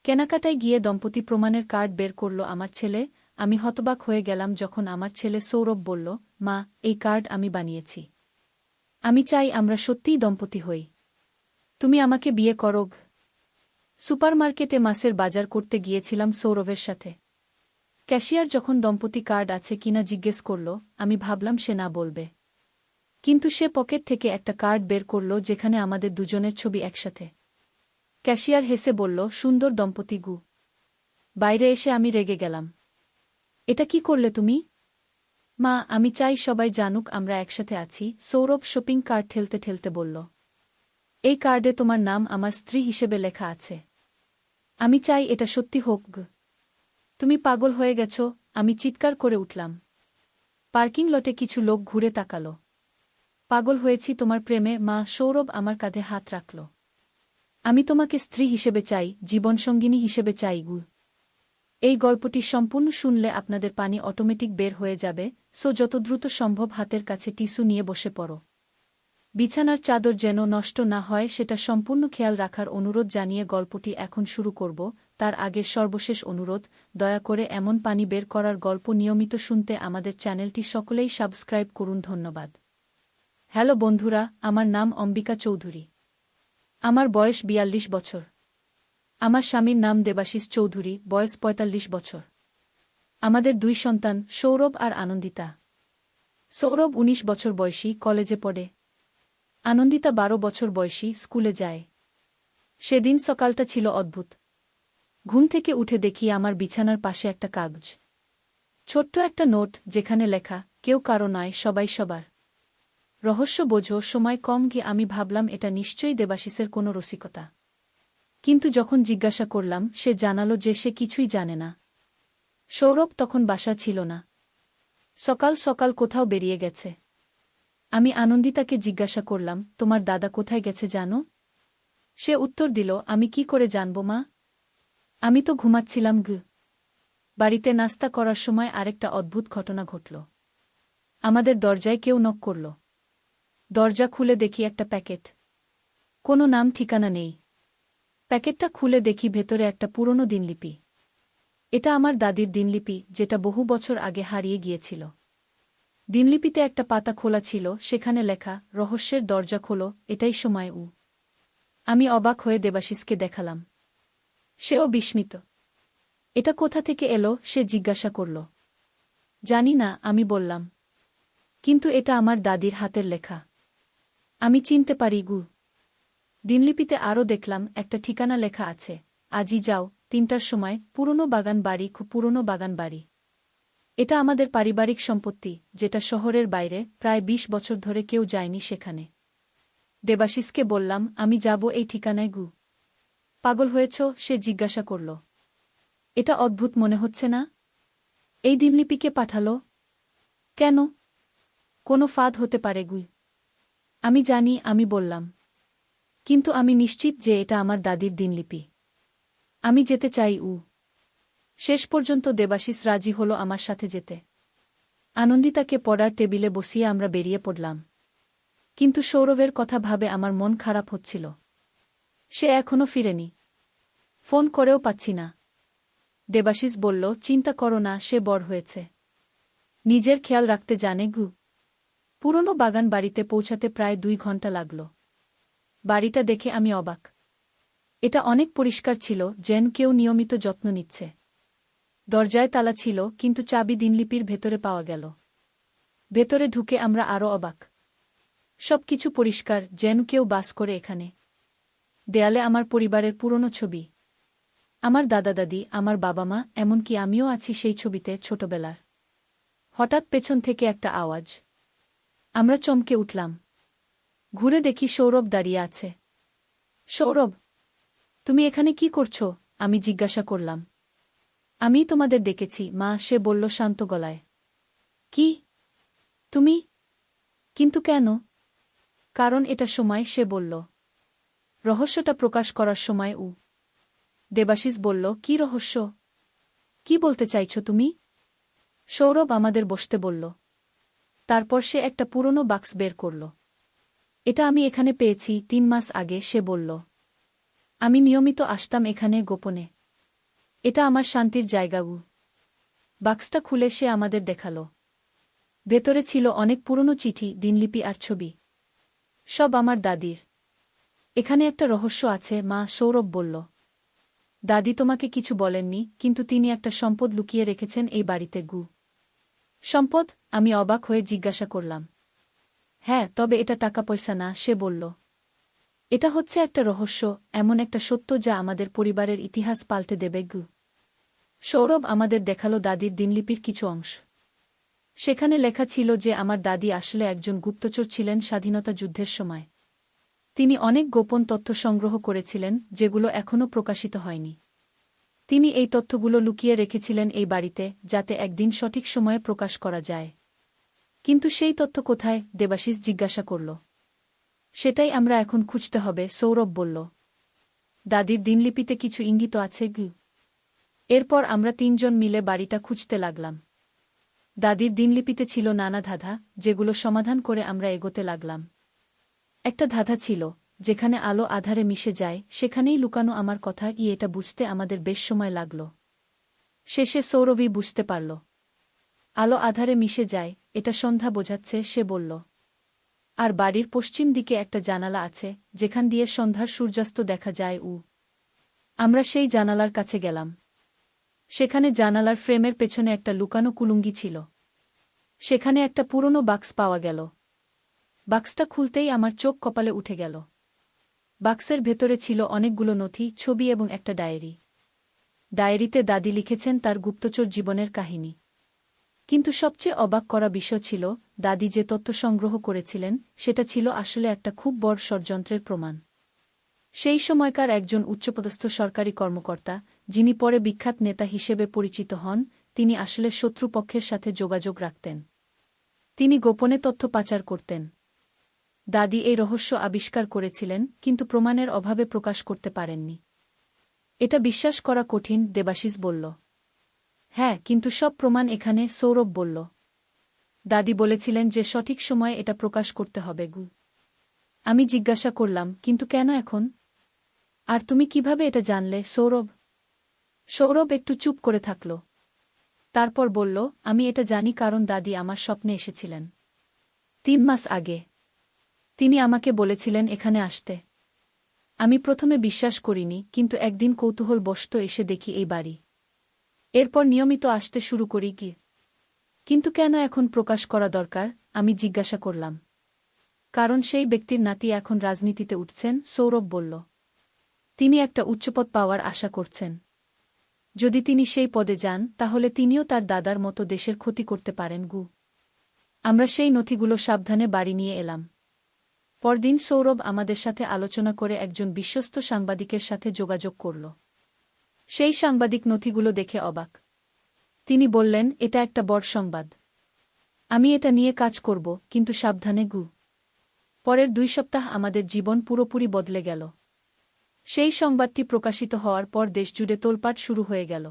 কেনাকাটায় গিয়ে দম্পতি প্রমাণের কার্ড বের করল আমার ছেলে। আমি হতবাক হয়ে গেলাম যখন আমার ছেলে সৌরভ বলল, মা, এই কার্ড আমি বানিয়েছি। আমি চাই আমরা সত্যিই দম্পতি হই। তুমি আমাকে বিয়ে করো। সুপারমার্কেটে মাছের বাজার করতে গিয়েছিলাম সৌরভের সাথে। ক্যাশিয়ার যখন দম্পতি কার্ড আছে কিনা জিজ্ঞেস করল, আমি ভাবলাম সে না বলবে। কিন্তু সে পকেট থেকে একটা কার্ড বের করল যেখানে আমাদের দুজনের ছবি একসাথে। ক্যাশিয়ার হেসে বলল, সুন্দর দম্পতি গু। বাইরে এসে আমি রেগে গেলাম। এটা কি করলে তুমি? মা, আমি চাই সবাই জানুক আমরা একসাথে আছি, সৌরভ শপিং কার্ট ঠেলতে ঠেলতে বলল। এই কার্ডে তোমার নাম আমার স্ত্রী হিসেবে লেখা আছে। আমি চাই এটা সত্যি হোক। তুমি পাগল হয়ে গেছ, আমি চিৎকার করে উঠলাম। পার্কিং লটে কিছু লোক ঘুরে তাকাল। পাগল হয়েছি তোমার প্রেমে, মা। সৌরভ আমার কাঁধে হাত রাখল। আমি তোমাকে স্ত্রী হিসেবে চাই, জীবনসঙ্গিনী হিসেবে চাই গু। এই গল্পটি সম্পূর্ণ শুনলে আপনাদের পানি অটোমেটিক বের হয়ে যাবে, সো যত দ্রুত সম্ভব হাতের কাছে টিস্যু নিয়ে বসে পড়ো। বিছানার চাদর যেন নষ্ট না হয় সেটা সম্পূর্ণ খেয়াল রাখার অনুরোধ জানিয়ে গল্পটি এখন শুরু করব। তার আগে সর্বশেষ অনুরোধ, দয়া করে এমন পানি বের করার গল্প নিয়মিত শুনতে আমাদের চ্যানেলটি সকলেই সাবস্ক্রাইব করুন। ধন্যবাদ। হ্যালো বন্ধুরা, আমার নাম অম্বিকা চৌধুরী। আমার বয়স ৪২ বছর। আমার স্বামীর নাম দেবাশিস চৌধুরী, বয়স ৪৫ বছর। আমাদের ২ সন্তান, সৌরভ আর আনন্দিতা। সৌরভ ১৯ বছর বয়সী, কলেজে পড়ে। আনন্দিতা ১২ বছর বয়সী, স্কুলে যায়। সেদিন সকালটা ছিল অদ্ভুত। ঘুম থেকে উঠে দেখি আমার বিছানার পাশে একটা কাগজ। ছোট্ট একটা নোট যেখানে লেখা, কেউ কারো নয়, সবাই সবার। রহস্য বোঝো, সময় কম গিয়ে আমি ভাবলাম এটা নিশ্চয়ই দেবাশিসের কোনো রসিকতা। কিন্তু যখন জিজ্ঞাসা করলাম, সে জানালো যে সে কিছুই জানে না। সৌরভ তখন বাসা ছিল না। সকাল সকাল কোথাও বেরিয়ে গেছে। আমি আনন্দিতাকে জিজ্ঞাসা করলাম, তোমার দাদা কোথায় গেছে জানো? সে উত্তর দিল, আমি কি করে জানব মা? আমি তো ঘুমাচ্ছিলাম। বাড়িতে নাস্তা করার সময় আরেকটা অদ্ভুত ঘটনা ঘটল। আমাদের দরজায় কেউ নক করল। দরজা খুলে দেখি একটা প্যাকেট। কোনো নাম ঠিকানা নেই। প্যাকেটটা খুলে দেখি ভেতরে একটা পুরনো দিনলিপি। এটা আমার দাদির দিনলিপি, যেটা বহু বছর আগে হারিয়ে গিয়েছিল। দিনলিপিতে একটা পাতা খোলা ছিল, সেখানে লেখা, রহস্যের দরজা খোলো, এটাই সময়। আমি অবাক হয়ে দেবাশিসকে দেখালাম। সেও বিস্মিত। এটা কোথা থেকে এলো, সে জিজ্ঞাসা করল। জানি না, আমি বললাম। কিন্তু এটা আমার দাদির হাতের লেখা। আমি চিনতে পারি গু। দিনলিপিতে আরও দেখলাম একটা ঠিকানা লেখা আছে, আজই যাও, ৩টার সময়, পুরনো বাগান বাড়ি, খুব পুরনো বাগান বাড়ি। এটা আমাদের পারিবারিক সম্পত্তি, যেটা শহরের বাইরে, প্রায় ২০ বছর ধরে কেউ যায়নি সেখানে। দেবাশিসকে বললাম, আমি যাব এই ঠিকানায় গু। পাগল হয়েছ, সে জিজ্ঞাসা করল। এটা অদ্ভুত মনে হচ্ছে না? এই দিনলিপিকে পাঠালো কেন? কোনো ফাঁদ হতে পারে গু। আমি জানি, আমি বললাম। কিন্তু আমি নিশ্চিত যে এটা আমার দাদির দিনলিপি। আমি যেতে চাই। শেষ পর্যন্ত দেবাশিস রাজি হল আমার সাথে যেতে। আনন্দিতাকে পড়ার টেবিলে বসিয়ে আমরা বেরিয়ে পড়লাম। কিন্তু সৌরভের কথা ভাবে আমার মন খারাপ হচ্ছিল। সে এখনো ফিরেনি। ফোন করেও পাচ্ছি না। দেবাশিস বলল, চিন্তা করো না, সে বড় হয়েছে। নিজের খেয়াল রাখতে জানে গু। পুরনো বাগান বাড়িতে পৌঁছাতে প্রায় ২ ঘন্টা লাগল। বাড়িটা দেখে আমি অবাক। এটা অনেক পরিষ্কার ছিল, যেন কেউ নিয়মিত যত্ন নিচ্ছে। দরজায় তালা ছিল, কিন্তু চাবি দিনলিপির ভেতরে পাওয়া গেল। ভেতরে ঢুকে আমরা আরও অবাক। সবকিছু পরিষ্কার, যেন কেউ বাস করে এখানে। দেয়ালে আমার পরিবারের পুরনো ছবি। আমার দাদা দাদি, আমার বাবা মা, এমনকি আমিও আছি সেই ছবিতে, ছোটবেলার। হঠাৎ পেছন থেকে একটা আওয়াজ। আমরা চমকে উঠলাম। ঘুরে দেখি সৌরভ দাঁড়িয়ে আছে। সৌরভ, তুমি এখানে কি করছো? আমি জিজ্ঞাসা করলাম। আমি তোমাদের ডেকেছি মা, সে বলল শান্ত গলায়। কি? তুমি? কিন্তু কেন? কারণ এটা সময়, সে বলল। রহস্যটা প্রকাশ করার সময়। দেবাশিস বলল, কি রহস্য? কি বলতে চাইছ তুমি? সৌরভ আমাদের বসতে বলল। তারপর সে একটা পুরনো বাক্স বের করল। এটা আমি এখানে পেয়েছি ৩ মাস আগে, সে বলল। আমি নিয়মিত আসতাম এখানে গোপনে। এটা আমার শান্তির জায়গা। বাক্সটা খুলে সে আমাদের দেখাল। ভেতরে ছিল অনেক পুরনো চিঠি, দিনলিপি আর ছবি। সব আমার দাদির। এখানে একটা রহস্য আছে মা, সৌরভ বলল। দাদি তোমাকে কিছু বলেননি, কিন্তু তিনি একটা সম্পদ লুকিয়ে রেখেছেন এই বাড়িতে। সম্পদ? আমি অবাক হয়ে জিজ্ঞাসা করলাম। হ্যাঁ, তবে এটা টাকা পয়সা না, সে বলল। এটা হচ্ছে একটা রহস্য, এমন একটা সত্য যা আমাদের পরিবারের ইতিহাস পাল্টে দেবে। সৌরভ আমাদের দেখালো দাদির দিনলিপির কিছু অংশ। সেখানে লেখা ছিল যে আমার দাদি আসলে একজন গুপ্তচর ছিলেন স্বাধীনতা যুদ্ধের সময়। তিনি অনেক গোপন তথ্য সংগ্রহ করেছিলেন, যেগুলো এখনও প্রকাশিত হয়নি। তিনি এই তথ্যগুলো লুকিয়ে রেখেছিলেন এই বাড়িতে, যাতে একদিন সঠিক সময়ে প্রকাশ করা যায়। কিন্তু সেই তথ্য কোথায়? দেবাশিস জিজ্ঞাসা করল। সেটাই আমরা এখন খুঁজতে হবে, সৌরভ বলল। দাদির দিনলিপিতে কিছু ইঙ্গিত আছে। এরপর আমরা তিনজন মিলে বাড়িটা খুঁজতে লাগলাম। দাদির দিনলিপিতে ছিল নানা ধাঁধা, যেগুলো সমাধান করে আমরা এগোতে লাগলাম। একটা ধাঁধা ছিল, যেখানে আলো আধারে মিশে যায় সেখানেই লুকানো আমার কথা। এটা বুঝতে আমাদের বেশ সময় লাগল। শেষে সৌরভই বুঝতে পারল। আলো আধারে মিশে যায়, এটা সন্ধ্যা বোঝাচ্ছে, সে বলল। আর বাড়ির পশ্চিম দিকে একটা জানালা আছে, যেখান দিয়ে সন্ধ্যার সূর্যাস্ত দেখা যায়। আমরা সেই জানালার কাছে গেলাম। সেখানে জানালার ফ্রেমের পেছনে একটা লুকানো কুলুঙ্গি ছিল। সেখানে একটা পুরনো বাক্স পাওয়া গেল। বাক্সটা খুলতেই আমার চোখ কপালে উঠে গেল। বাক্সের ভেতরে ছিল অনেকগুলো নথি, ছবি এবং একটা ডায়েরি। ডায়েরিতে দাদি লিখেছেন তার গুপ্তচর জীবনের কাহিনী। কিন্তু সবচেয়ে অবাক করা বিষয় ছিল, দাদি যে তথ্য সংগ্রহ করেছিলেন সেটা ছিল আসলে একটা খুব বড় ষড়যন্ত্রের প্রমাণ। সেই সময়কার একজন উচ্চপদস্থ সরকারি কর্মকর্তা, যিনি পরে বিখ্যাত নেতা হিসেবে পরিচিত হন, তিনি আসলে শত্রুপক্ষের সাথে যোগাযোগ রাখতেন। তিনি গোপনে তথ্য পাচার করতেন। দাদি এই রহস্য আবিষ্কার করেছিলেন, কিন্তু প্রমাণের অভাবে প্রকাশ করতে পারেননি। এটা বিশ্বাস করা কঠিন, দেবাশিস বলল। হ্যাঁ, কিন্তু সব প্রমাণ এখানে, সৌরভ বলল। দাদি বলেছিলেন যে সঠিক সময়ে এটা প্রকাশ করতে হবে। আমি জিজ্ঞাসা করলাম, কিন্তু কেন এখন? আর তুমি কিভাবে এটা জানলে, সৌরভ? সৌরভ একটু চুপ করে থাকল। তারপর বলল, আমি এটা জানি কারণ দাদি আমার স্বপ্নে এসেছিলেন 3 মাস আগে। তিনি আমাকে বলেছিলেন এখানে আসতে। আমি প্রথমে বিশ্বাস করিনি, কিন্তু একদিন কৌতূহলবশত এসে দেখি এই বাড়ি। এরপর নিয়মিত আসতে শুরু করি। কিন্তু কেন এখন প্রকাশ করা দরকার? আমি জিজ্ঞাসা করলাম। কারণ সেই ব্যক্তির নাতি এখন রাজনীতিতে উঠছেন, সৌরভ বলল। তিনি একটা উচ্চপদ পাওয়ার আশা করছেন। যদি তিনি সেই পদে যান, তাহলে তিনিও তার দাদার মতো দেশের ক্ষতি করতে পারেন। আমরা সেই নথিগুলো সাবধানে বাড়ি নিয়ে এলাম। পরদিন সৌরভ আমাদের সাথে আলোচনা করে একজন বিশ্বস্ত সাংবাদিকের সাথে যোগাযোগ করল। সেই সাংবাদিক নথিগুলো দেখে অবাক। তিনি বললেন, এটা একটা বড় সংবাদ। আমি এটা নিয়ে কাজ করব, কিন্তু সাবধানে। পরের 2 সপ্তাহ আমাদের জীবন পুরোপুরি বদলে গেল। সেই সংবাদটি প্রকাশিত হওয়ার পর দেশজুড়ে তোলপাড় শুরু হয়ে গেল।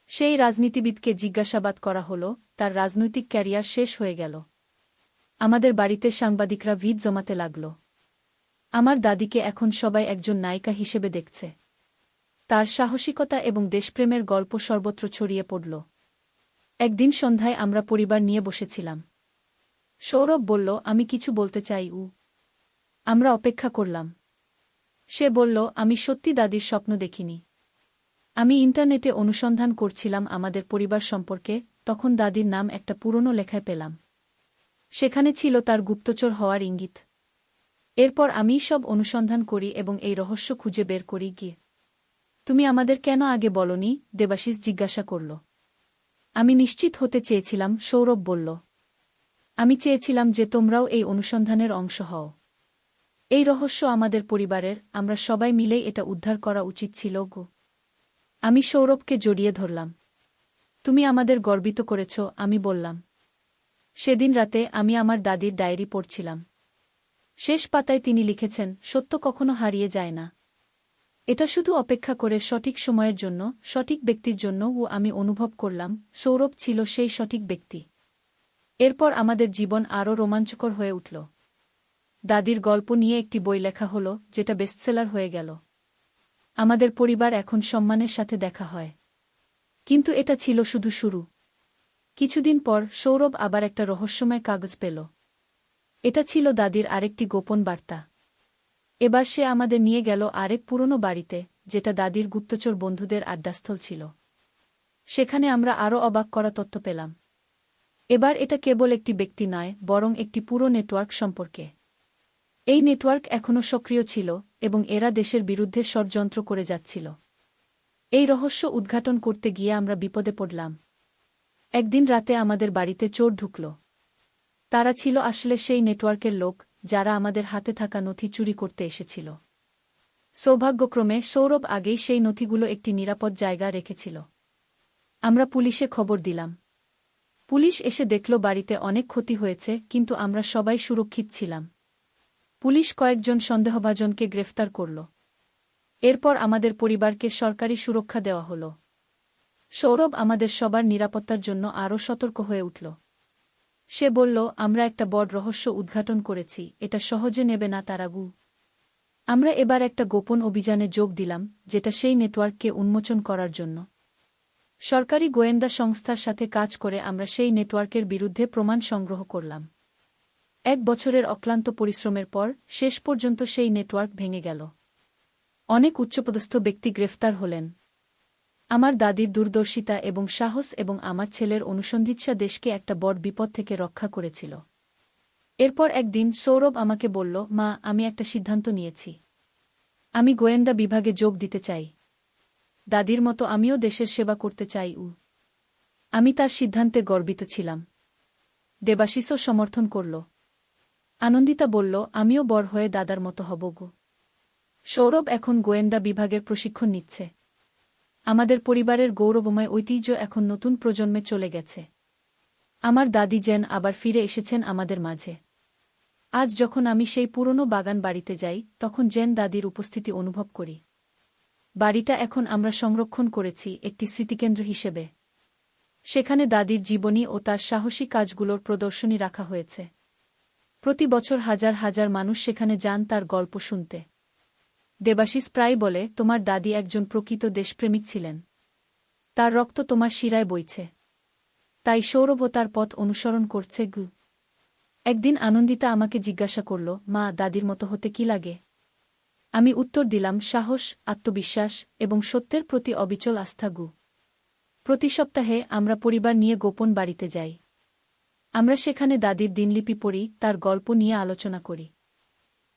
সেই রাজনীতিবিদকে জিজ্ঞাসাবাদ করা হল, তার রাজনৈতিক ক্যারিয়ার শেষ হয়ে গেল। আমাদের বাড়িতে সাংবাদিকরা ভিড় জমাতে লাগল। আমার দাদিকে এখন সবাই একজন নায়িকা হিসেবে দেখছে। তার সাহসিকতা এবং দেশপ্রেমের গল্প সর্বত্র ছড়িয়ে পড়ল। একদিন সন্ধ্যায় আমরা পরিবার নিয়ে বসেছিলাম। সৌরভ বলল, আমি কিছু বলতে চাই। আমরা অপেক্ষা করলাম। সে বলল, আমি সত্যি দাদির স্বপ্ন দেখিনি। আমি ইন্টারনেটে অনুসন্ধান করছিলাম আমাদের পরিবার সম্পর্কে, তখন দাদির নাম একটা পুরনো লেখায় পেলাম। সেখানে ছিল তার গুপ্তচর হওয়ার ইঙ্গিত। এরপর আমি সব অনুসন্ধান করি এবং এই রহস্য খুঁজে বের করি। তুমি আমাদের কেন আগে বলনি? দেবাশিস জিজ্ঞাসা করল। আমি নিশ্চিত হতে চেয়েছিলাম, সৌরভ বলল। আমি চেয়েছিলাম যে তোমরাও এই অনুসন্ধানের অংশ হও। এই রহস্য আমাদের পরিবারের, আমরা সবাই মিলেই এটা উদ্ধার করা উচিত ছিল। আমি সৌরভকে জড়িয়ে ধরলাম। তুমি আমাদের গর্বিত করেছ, আমি বললাম। সেদিন রাতে আমি আমার দাদির ডায়েরি পড়ছিলাম। শেষ পাতায় তিনি লিখেছেন, সত্য কখনো হারিয়ে যায় না। এটা শুধু অপেক্ষা করে সঠিক সময়ের জন্য, সঠিক ব্যক্তির জন্য। আমি অনুভব করলাম, সৌরভ ছিল সেই সঠিক ব্যক্তি। এরপর আমাদের জীবন আরও রোমাঞ্চকর হয়ে উঠল। দাদির গল্প নিয়ে একটি বই লেখা হল, যেটা বেস্টসেলার হয়ে গেল। আমাদের পরিবার এখন সম্মানের সাথে দেখা হয়। কিন্তু এটা ছিল শুধু শুরু। কিছুদিন পর সৌরভ আবার একটা রহস্যময় কাগজ পেল। এটা ছিল দাদির আরেকটি গোপন বার্তা। এবার সে আমাদের নিয়ে গেল আরেক পুরনো বাড়িতে, যেটা দাদির গুপ্তচর বন্ধুদের আড্ডাস্থল ছিল। সেখানে আমরা আরও অবাক করা তথ্য পেলাম। এবার এটা কেবল একটি ব্যক্তি নয়, বরং একটি পুরো নেটওয়ার্ক সম্পর্কে। এই নেটওয়ার্ক এখনও সক্রিয় ছিল, এবং এরা দেশের বিরুদ্ধে ষড়যন্ত্র করে যাচ্ছিল। এই রহস্য উদ্ঘাটন করতে গিয়ে আমরা বিপদে পড়লাম। একদিন রাতে আমাদের বাড়িতে চোর ঢুকল। তারা ছিল আসলে সেই নেটওয়ার্কের লোক, যারা আমাদের হাতে থাকা নথি চুরি করতে এসেছিল। সৌভাগ্যক্রমে সৌরভ আগেই সেই নথিগুলো একটি নিরাপদ জায়গা রেখেছিল। আমরা পুলিশে খবর দিলাম। পুলিশ এসে দেখল বাড়িতে অনেক ক্ষতি হয়েছে, কিন্তু আমরা সবাই সুরক্ষিত ছিলাম। পুলিশ কয়েকজন সন্দেহভাজনকে গ্রেফতার করল। এরপর আমাদের পরিবারকে সরকারি সুরক্ষা দেওয়া হল। সৌরভ আমাদের সবার নিরাপত্তার জন্য আরও সতর্ক হয়ে উঠল। সে বলল, আমরা একটা বড় রহস্য উদ্ঘাটন করেছি, এটা সহজে নেবে না তারাগু। আমরা এবার একটা গোপন অভিযানে যোগ দিলাম, যেটা সেই নেটওয়ার্ককে উন্মোচন করার জন্য। সরকারি গোয়েন্দা সংস্থার সাথে কাজ করে আমরা সেই নেটওয়ার্কের বিরুদ্ধে প্রমাণ সংগ্রহ করলাম। 1 বছরের অক্লান্ত পরিশ্রমের পর শেষ পর্যন্ত সেই নেটওয়ার্ক ভেঙে গেল। অনেক উচ্চপদস্থ ব্যক্তি গ্রেফতার হলেন। আমার দাদির দূরদর্শিতা এবং সাহস এবং আমার ছেলের অনুসন্ধিৎসা দেশকে একটা বড় বিপদ থেকে রক্ষা করেছিল। এরপর একদিন সৌরভ আমাকে বলল, মা, আমি একটা সিদ্ধান্ত নিয়েছি। আমি গোয়েন্দা বিভাগে যোগ দিতে চাই। দাদির মতো আমিও দেশের সেবা করতে চাই। আমি তার সিদ্ধান্তে গর্বিত ছিলাম। দেবাশিসও সমর্থন করল। আনন্দিতা বলল, আমিও বড় হয়ে দাদার মতো হব গো। সৌরভ এখন গোয়েন্দা বিভাগের প্রশিক্ষণ নিচ্ছে। আমাদের পরিবারের গৌরবময় ঐতিহ্য এখন নতুন প্রজন্মে চলে গেছে। আমার দাদি যেন আবার ফিরে এসেছেন আমাদের মাঝে। আজ যখন আমি সেই পুরনো বাগান বাড়িতে যাই, তখন যেন দাদির উপস্থিতি অনুভব করি। বাড়িটা এখন আমরা সংরক্ষণ করেছি একটি স্মৃতিকেন্দ্র হিসেবে। সেখানে দাদির জীবনী ও তার সাহসী কাজগুলোর প্রদর্শনী রাখা হয়েছে। প্রতি বছর হাজার হাজার মানুষ সেখানে যান তার গল্প শুনতে। দেবাশিস প্রায় বলে, তোমার দাদি একজন প্রকৃত দেশপ্রেমিক ছিলেন। তার রক্ত তোমার শিরায় বইছে। তাই সৌরভও তার পথ অনুসরণ করছে। একদিন আনন্দিতা আমাকে জিজ্ঞাসা করল, মা, দাদির মতো হতে কি লাগে? আমি উত্তর দিলাম, সাহস, আত্মবিশ্বাস এবং সত্যের প্রতি অবিচল আস্থা। প্রতি সপ্তাহে আমরা পরিবার নিয়ে গোপন বাড়িতে যাই। আমরা সেখানে দাদির দিনলিপি পড়ি, তার গল্প নিয়ে আলোচনা করি।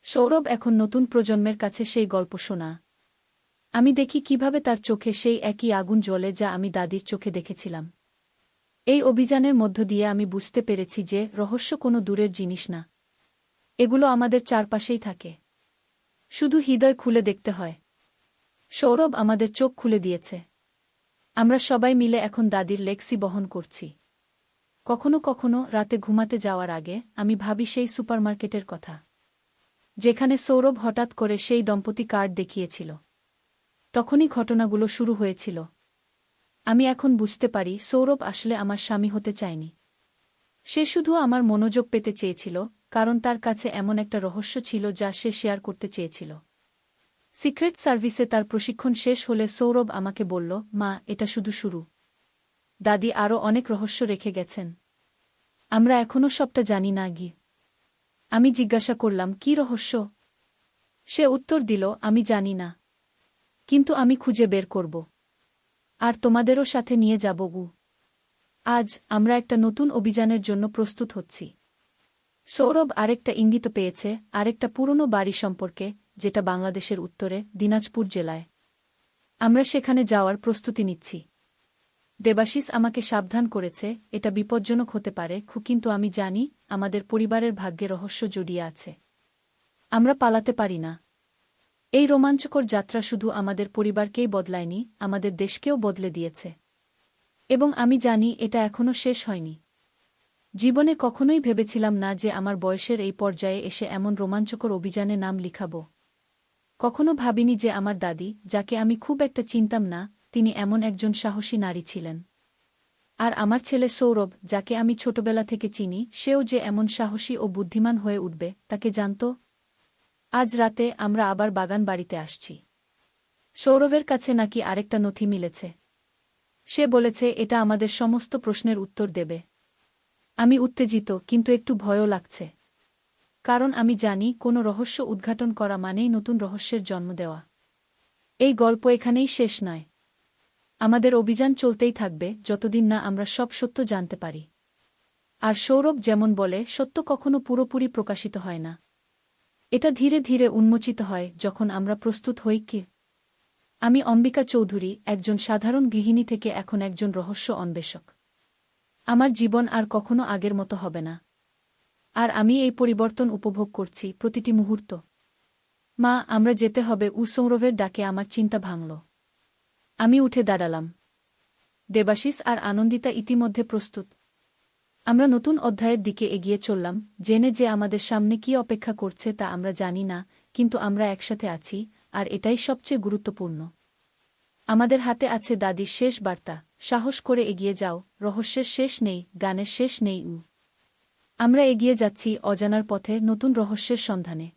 সৌরভ এখন নতুন প্রজন্মের কাছে সেই গল্প শোনা। আমি দেখি কিভাবে তার চোখে সেই একই আগুন জ্বলে যা আমি দাদির চোখে দেখেছিলাম। এই অভিযানের মধ্য দিয়ে আমি বুঝতে পেরেছি যে রহস্য কোনো দূরের জিনিস না। এগুলো আমাদের চারপাশেই থাকে। শুধু হৃদয় খুলে দেখতে হয়। সৌরভ আমাদের চোখ খুলে দিয়েছে। আমরা সবাই মিলে এখন দাদির লেক্সি বহন করছি। কখনো কখনো রাতে ঘুমাতে যাওয়ার আগে আমি ভাবি সেই সুপারমার্কেটের কথা, যেখানে সৌরভ হঠাৎ করে সেই দম্পতি কার্ড দেখিয়েছিল। তখনই ঘটনাগুলো শুরু হয়েছিল। আমি এখন বুঝতে পারি, সৌরভ আসলে আমার স্বামী হতে চায়নি। সে শুধু আমার মনোযোগ পেতে চেয়েছিল, কারণ তার কাছে এমন একটা রহস্য ছিল যা সে শেয়ার করতে চেয়েছিল। সিক্রেট সার্ভিসে তার প্রশিক্ষণ শেষ হলে সৌরভ আমাকে বলল, মা, এটা শুধু শুরু। দাদি আরও অনেক রহস্য রেখে গেছেন। আমরা এখনও সবটা জানি না। আমি জিজ্ঞাসা করলাম, কি রহস্য? সে উত্তর দিল, আমি জানি না, কিন্তু আমি খুঁজে বের করব। আর তোমাদেরও সাথে নিয়ে যাব। আজ আমরা একটা নতুন অভিযানের জন্য প্রস্তুত হচ্ছি। সৌরভ আরেকটা ইঙ্গিত পেয়েছে, আরেকটা পুরনো বাড়ি সম্পর্কে, যেটা বাংলাদেশের উত্তরে দিনাজপুর জেলায়। আমরা সেখানে যাওয়ার প্রস্তুতি নিচ্ছি। দেবাশিস আমাকে সাবধান করেছে, এটা বিপজ্জনক হতে পারে, কিন্তু আমি জানি আমাদের পরিবারের ভাগ্যে রহস্য জড়িয়ে আছে। আমরা পালাতে পারি না। এই রোমাঞ্চকর যাত্রা শুধু আমাদের পরিবারকেই বদলায়নি, আমাদের দেশকেও বদলে দিয়েছে। এবং আমি জানি এটা এখনও শেষ হয়নি। জীবনে কখনোই ভেবেছিলাম না যে আমার বয়সের এই পর্যায়ে এসে এমন রোমাঞ্চকর অভিযানে নাম লিখাব। কখনো ভাবিনি যে আমার দাদি, যাকে আমি খুব একটা চিনতাম না, তিনি এমন একজন সাহসী নারী ছিলেন। আর আমার ছেলে সৌরভ, যাকে আমি ছোটবেলা থেকে চিনি, সেও যে এমন সাহসী ও বুদ্ধিমান হয়ে উঠবে, তাকে জানত। আজ রাতে আমরা আবার বাগান বাড়িতে আসছি। সৌরভের কাছে নাকি আরেকটা নথি মিলেছে। সে বলেছে এটা আমাদের সমস্ত প্রশ্নের উত্তর দেবে। আমি উত্তেজিত, কিন্তু একটু ভয়ও লাগছে। কারণ আমি জানি কোনো রহস্য উদ্ঘাটন করা মানেই নতুন রহস্যের জন্ম দেওয়া। এই গল্প এখানেই শেষ নয়। আমাদের অভিযান চলতেই থাকবে যতদিন না আমরা সব সত্য জানতে পারি। আর সৌরভ যেমন বলে, সত্য কখনো পুরোপুরি প্রকাশিত হয় না। এটা ধীরে ধীরে উন্মোচিত হয় যখন আমরা প্রস্তুত হই। কি আমি অম্বিকা চৌধুরী, একজন সাধারণ গৃহিণী থেকে এখন একজন রহস্য অন্বেষক। আমার জীবন আর কখনো আগের মতো হবে না। আর আমি এই পরিবর্তন উপভোগ করছি প্রতিটি মুহূর্ত। মা, আমরা যেতে হবে। সৌরভের ডাকে আমার চিন্তা ভাঙল। আমি উঠে দাঁড়ালাম। দেবাশিস আর আনন্দিতা ইতিমধ্যে প্রস্তুত। আমরা নতুন অধ্যায়ের দিকে এগিয়ে চললাম, জেনে যে আমাদের সামনে কি অপেক্ষা করছে তা আমরা জানি না, কিন্তু আমরা একসাথে আছি, আর এটাই সবচেয়ে গুরুত্বপূর্ণ। আমাদের হাতে আছে দাদির শেষ বার্তা, সাহস করে এগিয়ে যাও, রহস্যের শেষ নেই, গানের শেষ নেই। আমরা এগিয়ে যাচ্ছি অজানার পথে, নতুন রহস্যের সন্ধানে।